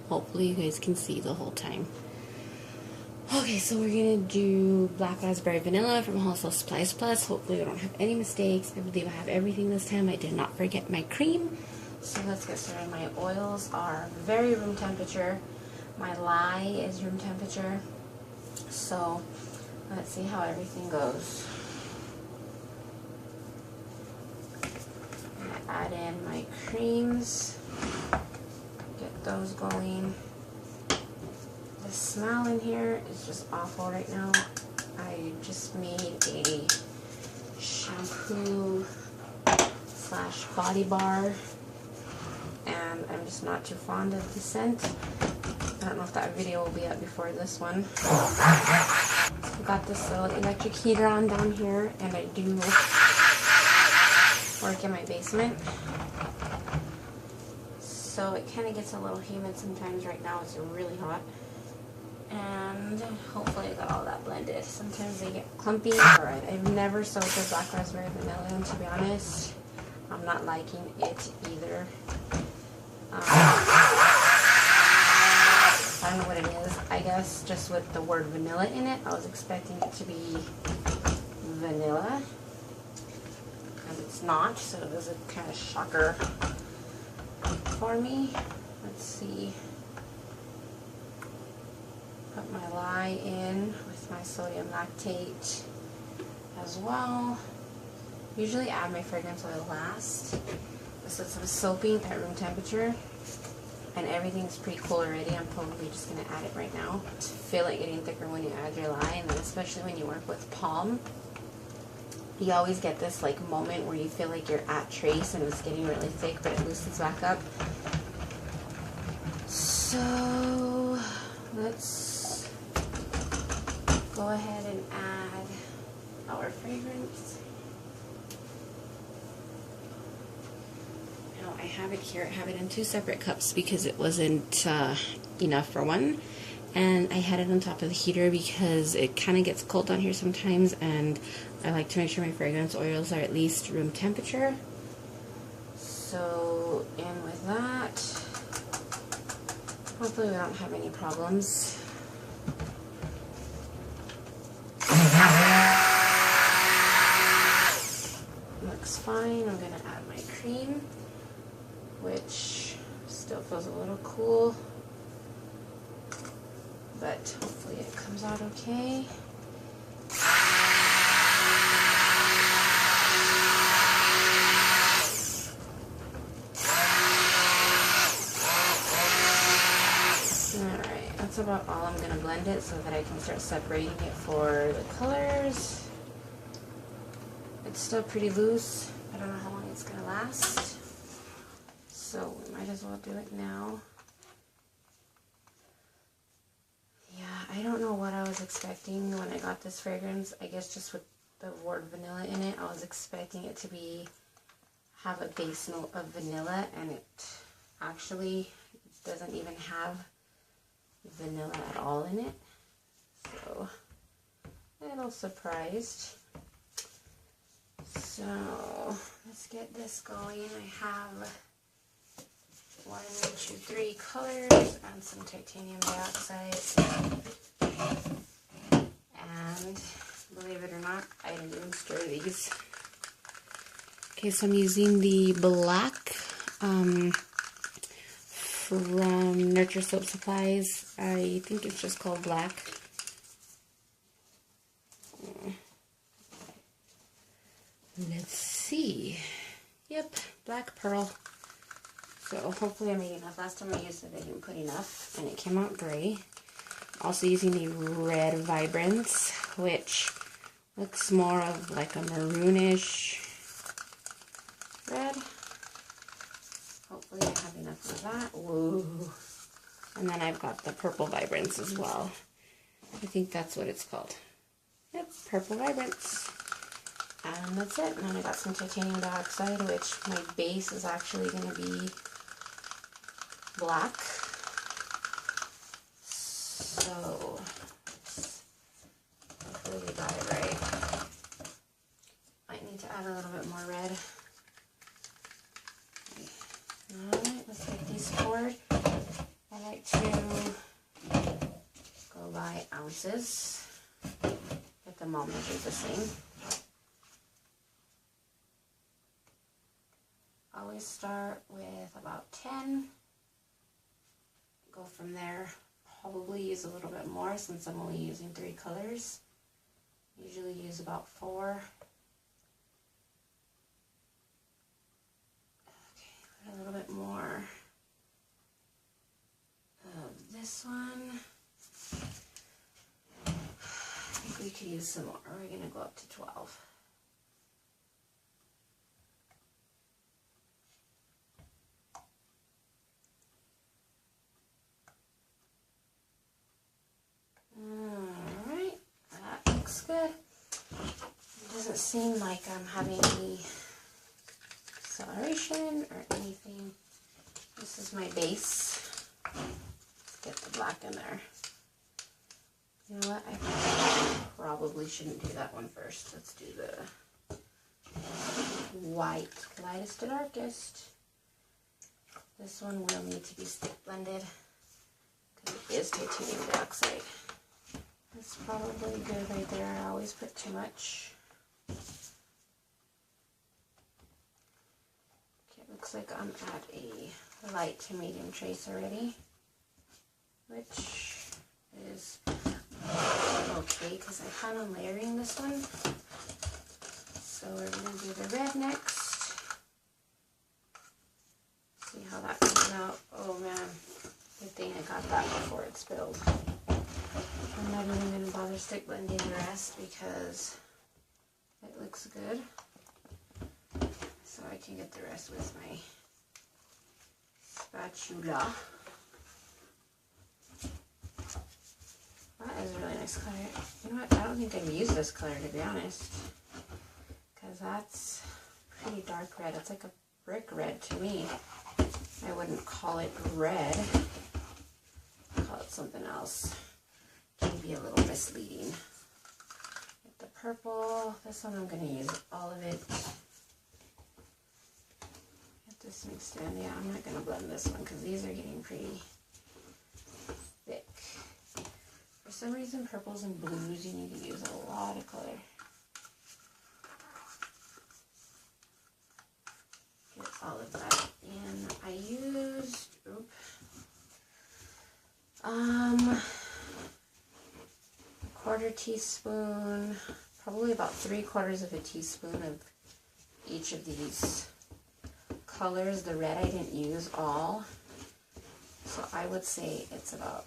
Hopefully you guys can see the whole time. Okay, so we're gonna do Black Raspberry Vanilla from Wholesale Supplies Plus. Hopefully we don't have any mistakes. I believe I have everything this time. I did not forget my cream. So let's get started. My oils are very room temperature. My lye is room temperature. So let's see how everything goes. I'm gonna add in my creams. Get those going. The smell in here is just awful right now. I just made a shampoo / body bar, and I'm just not too fond of the scent. I don't know if that video will be up before this one. I've got this little electric heater on down here, and I do work in my basement. So it kind of gets a little humid sometimes. Right now it's really hot. And hopefully I got all that blended. Sometimes they get clumpy. Alright, I've never soaked the Black Raspberry Vanilla in, to be honest. I'm not liking it either. I don't know what it is. I guess just with the word vanilla in it, I was expecting it to be vanilla. And it's not, so it was a kind of shocker for me. Let's see. Put my lye in with my sodium lactate as well. Usually add my fragrance oil last. Since I'm soaping at room temperature and everything's pretty cool already, I'm probably just going to add it right now. To feel it getting thicker when you add your lye, and then especially when you work with palm, you always get this like moment where you feel like you're at trace and it's getting really thick, but it loosens back up. So let's go ahead and add our fragrance. Now I have it here. I have it in 2 separate cups because it wasn't enough for one. And I had it on top of the heater because it kind of gets cold down here sometimes, and I like to make sure my fragrance oils are at least room temperature. So in with that. Hopefully we don't have any problems. Looks fine. I'm going to add my cream, which still feels a little cool, but hopefully it comes out okay. Alright, that's about all. I'm going to blend it so that I can start separating it for the colors. It's still pretty loose. I don't know how long it's going to last, so we might as well do it now. Yeah, I don't know what I was expecting when I got this fragrance. I guess just with the word vanilla in it, I was expecting it to have a base note of vanilla, and it actually doesn't even have vanilla at all in it. So, a little surprised. So, let's get this going. I have 1, 2, 3 colors and some titanium dioxide. And believe it or not, I didn't even stir these. Okay, so I'm using the black from Nurture Soap Supplies. I think it's just called black. Let's see. Yep, black pearl. So hopefully I made enough. Last time I used it, I didn't put enough, and it came out gray. Also using the red Vibrance, which looks more of like a maroonish red. Hopefully I have enough of that. Whoa. And then I've got the purple Vibrance as well. I think that's what it's called. Yep, purple Vibrance. And that's it. And then I got some titanium dioxide, which my base is actually going to be black. So, hopefully we got it right. Might need to add a little bit more red. Alright, let's get these poured. I like like to go by ounces. Get them all measured the same. Always start with about 10. Go from there. Probably use a little bit more since I'm only using 3 colors. Usually use about 4. Okay, put a little bit more of this one. I think we could use some more. We're going to go up to 12. Alright, that looks good. It doesn't seem like I'm having any acceleration or anything. This is my base. Let's get the black in there. You know what? I probably shouldn't do that one first. Let's do the white, lightest to darkest. This one will need to be stick blended because it is titanium dioxide. That's probably good right there. I always put too much. Okay, it looks like I'm at a light to medium trace already, which is okay because I plan on layering this one. So we're going to do the red next. See how that comes out. Oh man, good thing I got that before it spilled. I'm not even going to bother stick blending the rest because it looks good. So I can get the rest with my spatula. That is a really nice color. You know what? I don't think I've used this color to be honest. Because that's pretty dark red. It's like a brick red to me. I wouldn't call it red. I'd call it something else. It can be a little misleading. Get the purple. This one I'm going to use all of it. Get this mixed in. Yeah, I'm not going to blend this one because these are getting pretty thick. For some reason, purples and blues, you need to use a lot of color. Get all of that in. I used, a 1/4 teaspoon, probably about 3/4 of a teaspoon of each of these colors. The red I didn't use all, so I would say it's about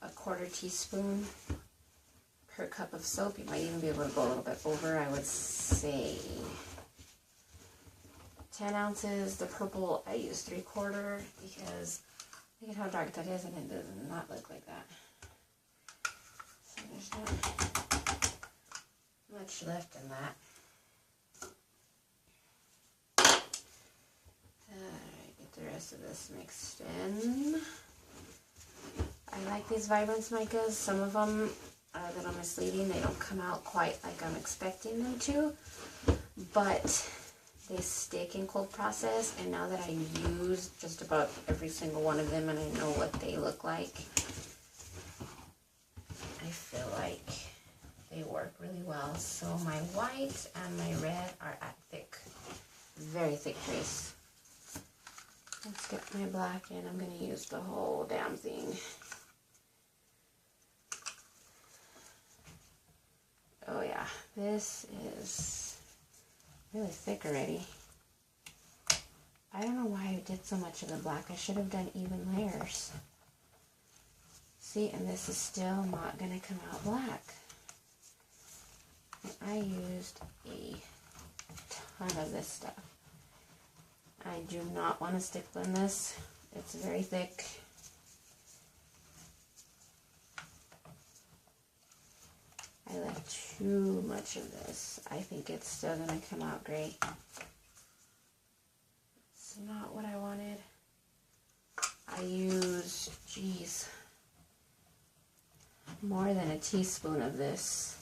a 1/4 teaspoon per cup of soap. You might even be able to go a little bit over. I would say 10 ounces. The purple I use 3/4 because look at how dark that is and it does not look like that. So there's not much left in that. Alright, get the rest of this mixed in. I like these Vibrance micas. Some of them are a little misleading. They don't come out quite like I'm expecting them to, but they stick in cold process, and now that I use just about every single one of them and I know what they look like, I feel like they work really well. So my white and my red are at thick, very thick trace. Let's get my black in. I'm going to use the whole damn thing. Oh yeah, this is really thick already. I don't know why I did so much of the black. I should have done even layers. See, and this is still not going to come out black. And I used a ton of this stuff. I do not want to stick blend this. It's very thick. I left too much of this. I think it's still going to come out great. It's not what I wanted. I used, geez, more than a teaspoon of this.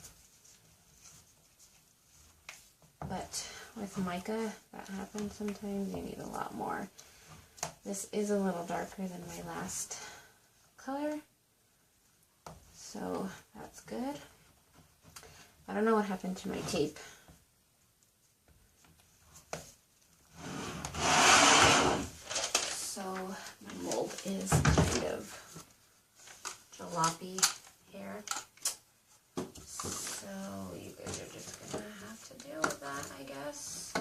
But with mica, that happens sometimes. You need a lot more. This is a little darker than my last color. So that's good. I don't know what happened to my tape. So my mold is kind of jalopy here. So you guys are just gonna have to deal with that, I guess.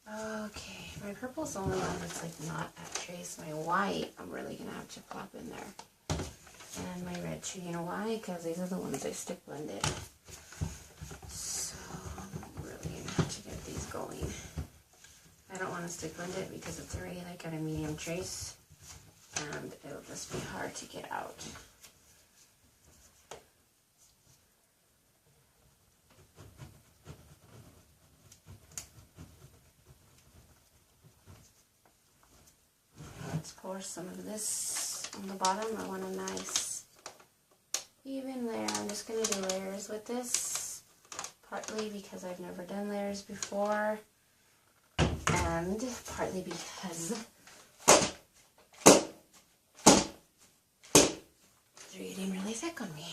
Okay, my purple's the only one that's like not at trace. My white, I'm really gonna have to plop in there. And my red too, you know why? Because these are the ones I stick blended. So I'm really gonna have to get these going. I don't want to stick blend it because it's already like at a medium trace and it'll just be hard to get out. Let's pour some of this on the bottom. I want a nice even layer. I'm just going to do layers with this, partly because I've never done layers before, and partly because they're getting really thick on me.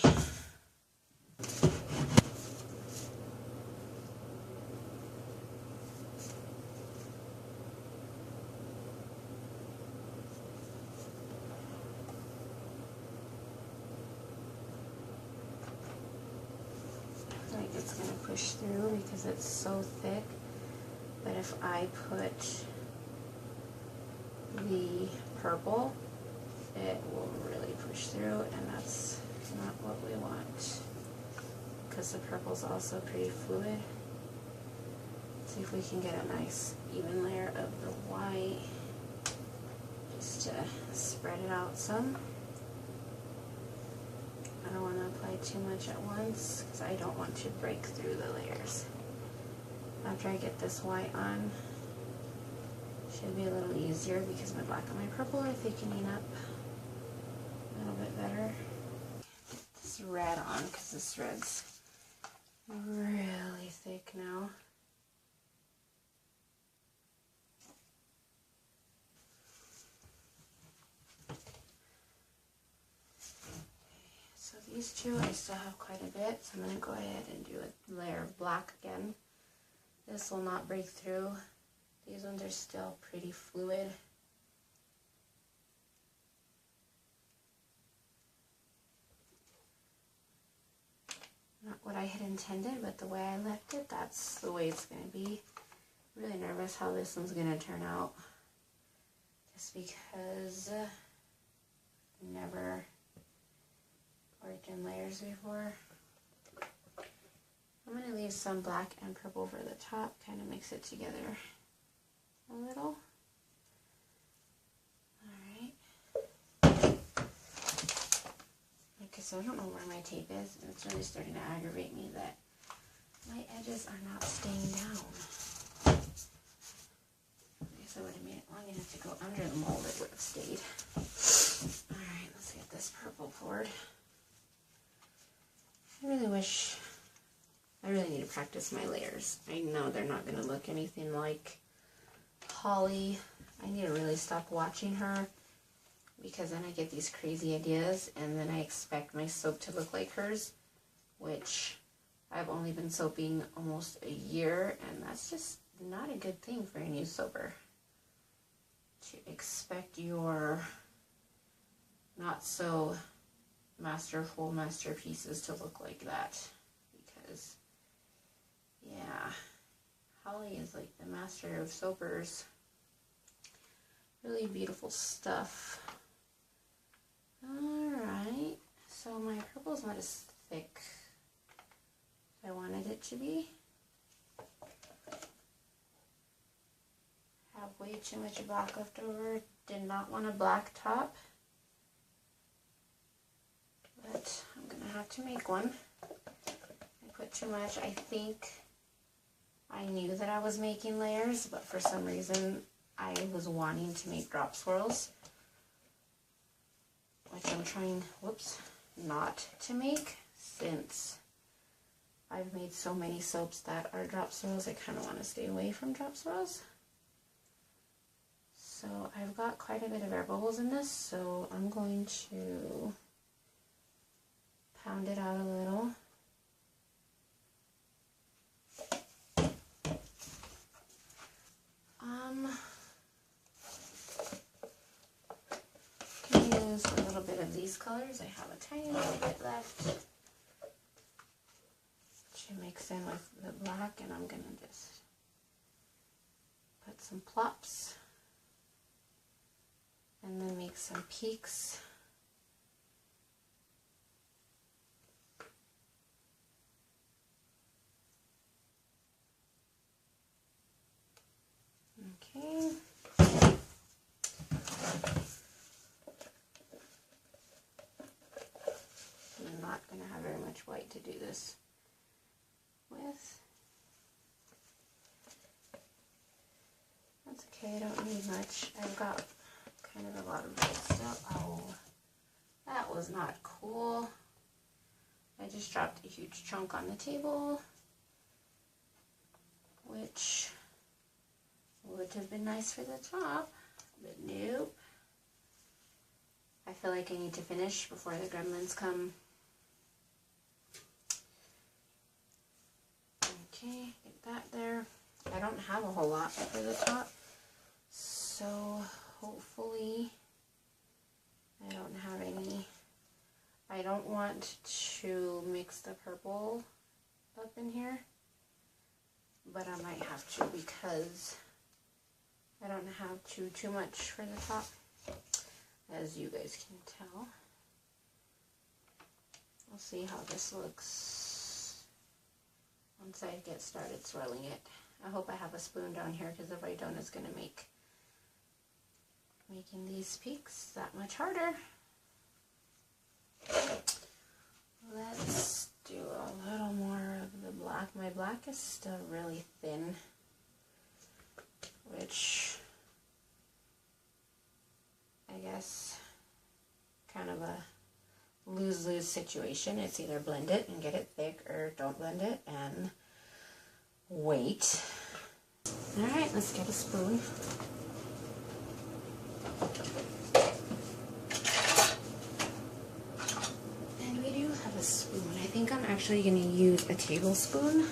It's going to push through because it's so thick, but if I put the purple, it will really push through, and that's not what we want because the purple's also pretty fluid. See if we can get a nice even layer of the white just to spread it out some. I don't want to apply too much at once because I don't want to break through the layers. After I get this white on, it should be a little easier because my black and my purple are thickening up a little bit better. Get this red on because this red's really thick now. So these two I still have quite a bit, so I'm going to go ahead and do a layer of black again. This will not break through. These ones are still pretty fluid. Not what I had intended, but the way I left it, that's the way it's going to be. I'm really nervous how this one's going to turn out, just because I've never worked in layers before. I'm going to leave some black and purple over the top, kind of mix it together a little. Alright. Like I said, I don't know where my tape is, and it's really starting to aggravate me that my edges are not staying down. I guess I would have made it long enough to go under the mold, it would have stayed. Alright, let's get this purple poured. I really need to practice my layers. I know they're not going to look anything like Holly. I need to really stop watching her because then I get these crazy ideas and then I expect my soap to look like hers, which I've only been soaping almost a year, and that's just not a good thing for a new soaper. To expect your not so masterful masterpieces to look like that, because yeah, Holly is like the master of soapers. Really beautiful stuff. Alright, so my purple's not as thick as I wanted it to be. Have way too much black left over. Did not want a black top, but I'm gonna have to make one. I put too much. I think I knew that I was making layers, but for some reason I was wanting to make drop swirls, which I'm trying, not to make, since I've made so many soaps that are drop swirls. I kind of want to stay away from drop swirls. So I've got quite a bit of air bubbles in this, so I'm going to pound it out a little. Can use a little bit of these colors. I have a tiny little bit left to mix in with the black, and I'm gonna just put some plops and then make some peaks. Okay. I'm not going to have very much white to do this with. That's okay, I don't need much. I've got kind of a lot of white stuff. Oh, that was not cool. I just dropped a huge chunk on the table, which would have been nice for the top, but nope. I feel like I need to finish before the gremlins come. Okay, get that there. I don't have a whole lot for the top, so hopefully I don't have any. I don't want to mix the purple up in here, but I might have to because I don't have too much for the top, as you guys can tell. We'll see how this looks once I get started swirling it. I hope I have a spoon down here, because if I don't, it's going to make making these peaks that much harder. Let's do a little more of the black. My black is still really thin, which I guess kind of a lose-lose situation. It's either blend it and get it thick, or don't blend it and wait. Alright, let's get a spoon. And we do have a spoon. I think I'm actually going to use a tablespoon.